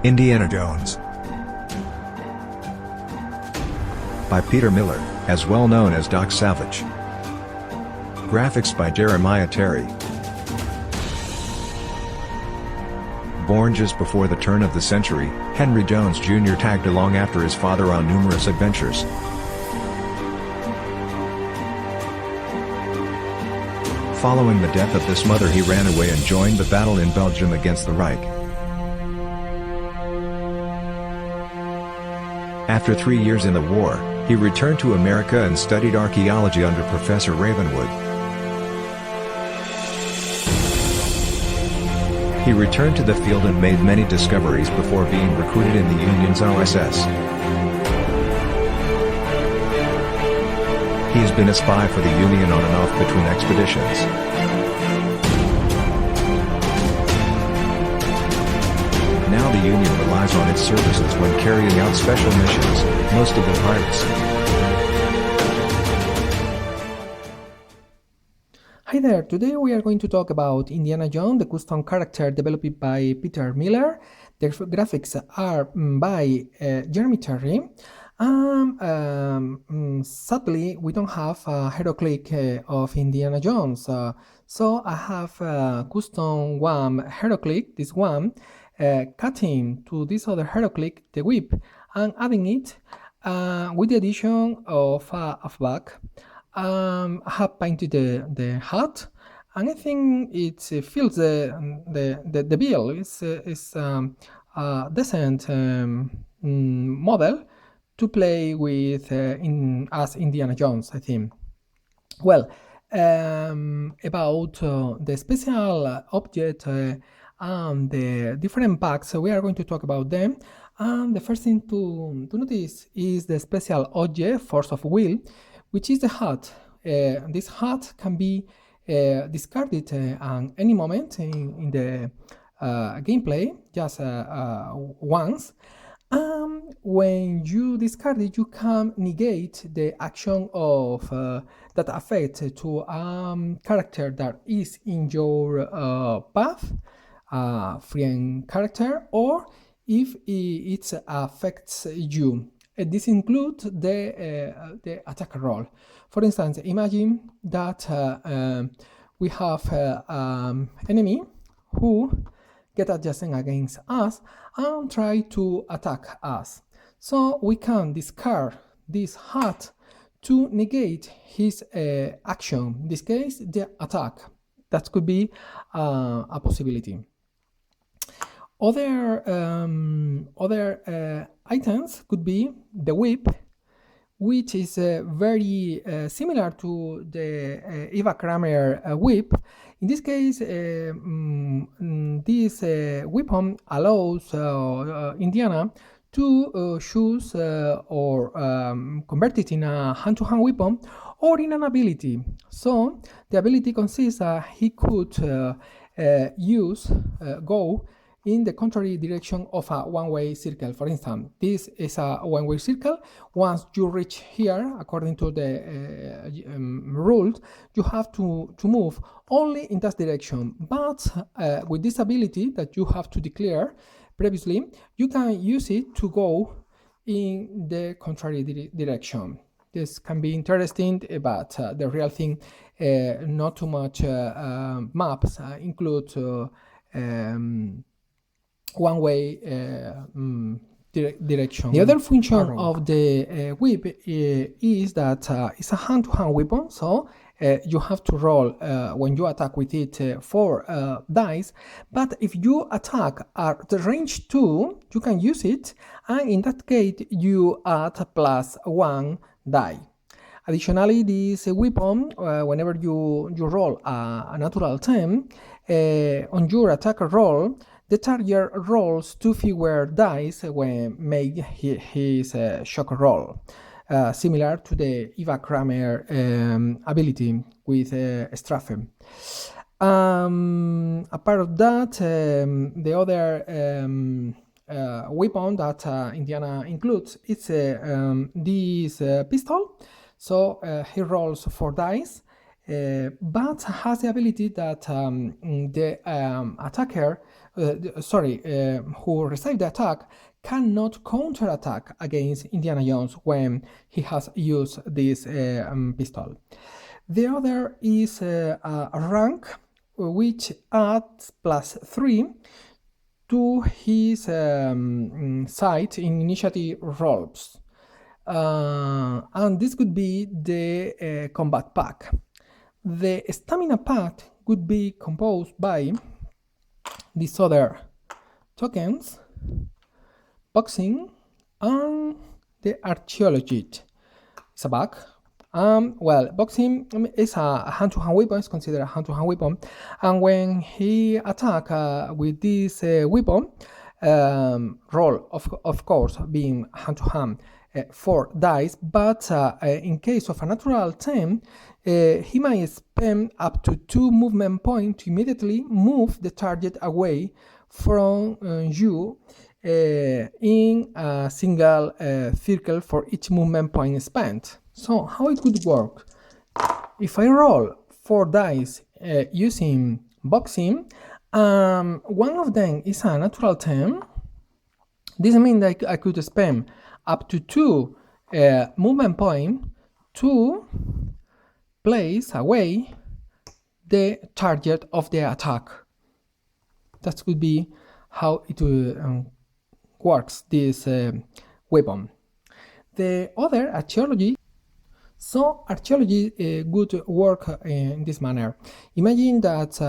Indiana Jones. By Peter Miller, as well known as Doc Savage. Graphics by Jeremiah Terry. Born just before the turn of the century, Henry Jones Jr. tagged along after his father on numerous adventures. Following the death of this mother, he ran away and joined the battle in Belgium against the Reich. After 3 years in the war, he returned to America and studied archaeology under Professor Ravenwood. He returned to the field and made many discoveries before being recruited in the Union's OSS. He has been a spy for the Union on and off between expeditions. Now the Union relies on its services when carrying out special missions, most of them pirates. Hi there, today we are going to talk about Indiana Jones, the custom character developed by Peter Miller. The graphics are by Jeremy Terry. Sadly, we don't have a hero click of Indiana Jones, so I have a custom one hero click, this one, cutting to this other hero click, the whip, and adding it with the addition of a back. I have painted the hat, and I think it fills the bill. It's a decent model to play with as Indiana Jones, I think. Well, about the special object and the different packs, we are going to talk about them. And the first thing to notice is the special object, force of will, which is the hat. This hat can be discarded at any moment in the gameplay, just once. When you discard it, you can negate the action of that affect to a character that is in your path, friend character, or if it affects you. This includes the attack roll. For instance, imagine that we have enemy who get adjacent against us and try to attack us. So we can discard this hat to negate his action, in this case the attack. That could be a possibility. Other items could be the whip, which is very similar to the Eva Kramer whip. In this case, this weapon allows Indiana to choose or convert it in a hand-to-hand weapon or in an ability. So the ability consists he could go in the contrary direction of a one-way circle. For instance, this is a one-way circle. Once you reach here, according to the rules, you have to move only in that direction. But with this ability that you have to declare previously, you can use it to go in the contrary direction. This can be interesting, but the real thing, not too much maps include one-way direction. The other function of the whip is that it's a hand-to-hand weapon, so you have to roll when you attack with it 4 dice, but if you attack at the range 2, you can use it, and in that case you add +1 die. Additionally, this weapon, whenever you roll a natural 10, on your attack roll, the target rolls 2 fewer dice when make his shock roll, similar to the Eva Kramer ability with Strafe. Apart of that, the other weapon that Indiana includes is this pistol. So he rolls 4 dice. but has the ability that the attacker, who received the attack, cannot counterattack against Indiana Jones when he has used this pistol. The other is a rank which adds +3 to his sight in initiative rolls. And this could be the combat pack. The stamina pack could be composed by these other tokens, boxing, and the archaeology. It's a bug. Boxing is a hand-to-hand weapon. It's considered a hand-to-hand weapon, and when he attack with this weapon, roll of course being hand-to-hand 4 dice, but in case of a natural 10, he might spend up to 2 movement points to immediately move the target away from you in a single circle for each movement point spent. So how it would work? If I roll 4 dice using boxing, one of them is a natural 10. This means that I could spend up to 2 movement points to place away the target of the attack. That could be how it works, this weapon. The other, archaeology. So archaeology would work in this manner. Imagine that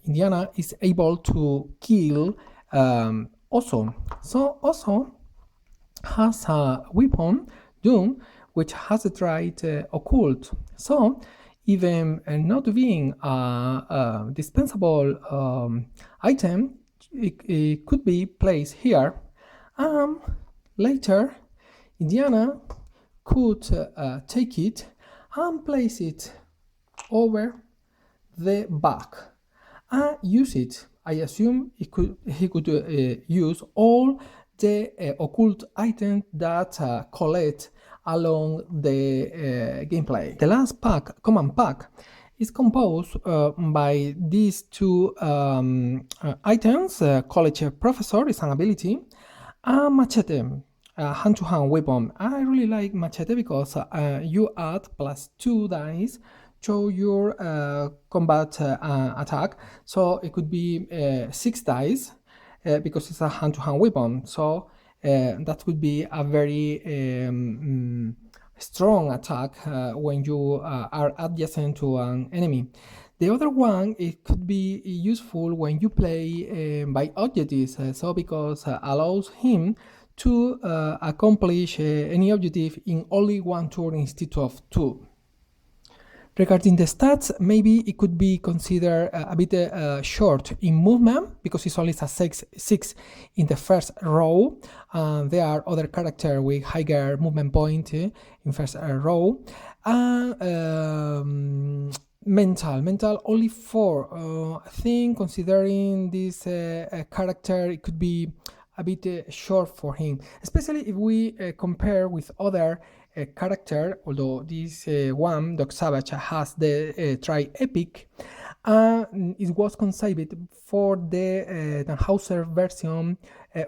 Indiana is able to kill Oso. So Oso has a weapon, Doom, which has a trait occult. So even not being a dispensable item, it could be placed here. Later, Indiana could take it and place it over the back and use it. I assume he could use all the occult items that collect along the gameplay. The last pack, command pack, is composed by these 2 items. College Professor is an ability, and Machete, a hand-to-hand weapon. I really like Machete because you add +2 dice to your combat attack, so it could be 6 dice because it's a hand-to-hand weapon. So that would be a very strong attack when you are adjacent to an enemy. The other one, it could be useful when you play by objectives, so because allows him to accomplish any objective in only 1 turn instead of 2. Regarding the stats, maybe it could be considered a bit short in movement because it's only a 6 in the first row. There are other characters with higher movement point in first row. Mental only 4. I think considering this character, it could be a bit short for him, especially if we compare with other character, although this one, Dog Savage, has the tri-epic. It was conceived for the Tannhäuser version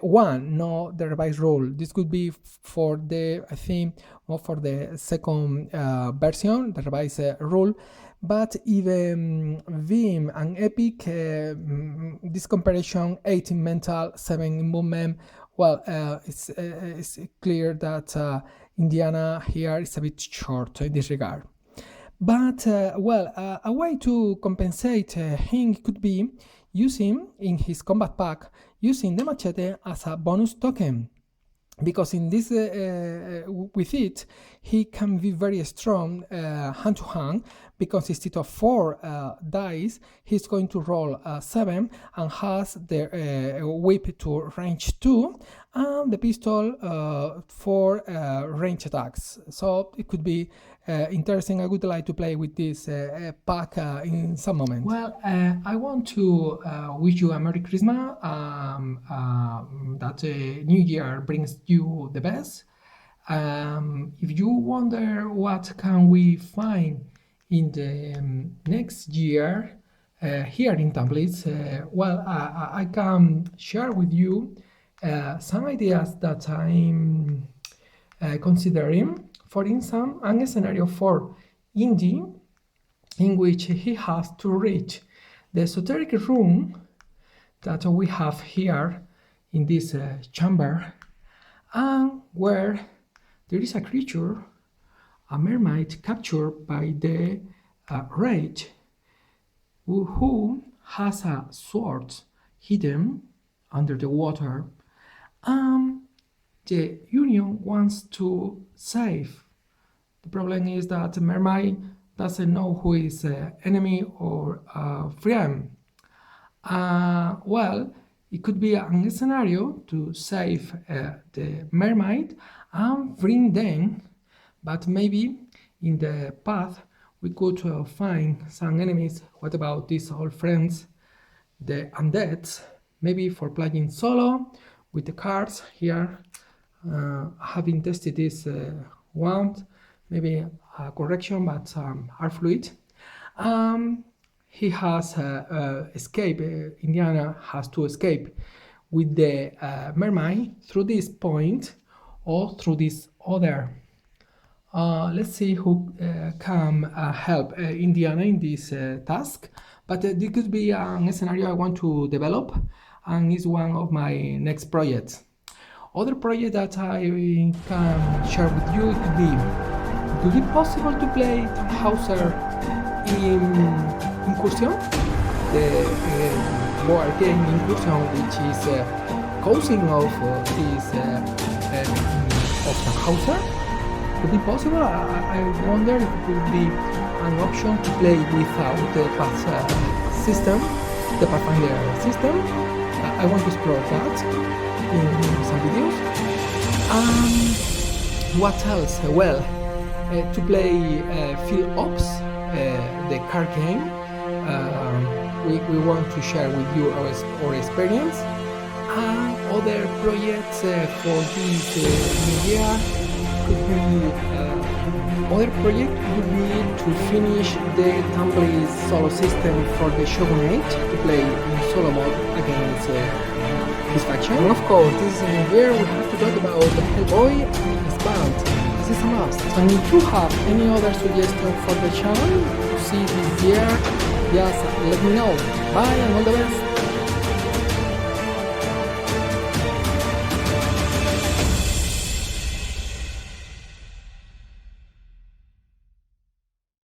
1, not the revised rule. This could be for the, I think, more for the second version, the revised rule. But even Vim and Epic, this comparison, 8 in mental, 7 in movement, well, it's clear that Indiana here is a bit short in this regard. But, a way to compensate him could be using, in his combat pack, using the machete as a bonus token. Because in this, with it, he can be very strong hand-to-hand, because instead of 4 dice, he's going to roll 7 and has the whip to range 2 and the pistol for range attacks. So it could be interesting. I would like to play with this pack in some moment. Well, I want to wish you a Merry Christmas, that New Year brings you the best. If you wonder what can we find in the next year here in templates, well, I can share with you some ideas that I'm considering. For instance, a scenario for Indy in which he has to reach the esoteric room that we have here in this chamber, and where there is a creature, a mermaid, captured by the rage, who has a sword hidden under the water, and the Union wants to save. The problem is that the mermaid doesn't know who is enemy or friend. Well, it could be a scenario to save the mermaid and bring them, but maybe in the path we could find some enemies. What about these old friends, the undeads? Maybe for playing solo with the cards here, having tested this one, maybe a correction, but are fluid. He has escaped, Indiana has to escape with the mermaid through this point or through this other. Let's see who can help Indiana in this task, but this could be a scenario I want to develop, and is one of my next projects. Other project that I can share with you could be, would it be possible to play Tannhäuser in Incursion, the board game Incursion, which is cousin of this of Tannhäuser? Could it be possible? I wonder if it would be an option to play without the path system, the Pathfinder system. I want to explore that in some videos. What else? Well, to play Field Ops, the card game. We want to share with you our experience. Other projects for this new year could be, other project would be to finish the template solo system for the Shogunate, to play in solo mode against his faction. And of course, this year we have to talk about Hellboy and his band. This is a must. And if you have any other suggestion for the channel to see this year, just let me know. Bye and all the best.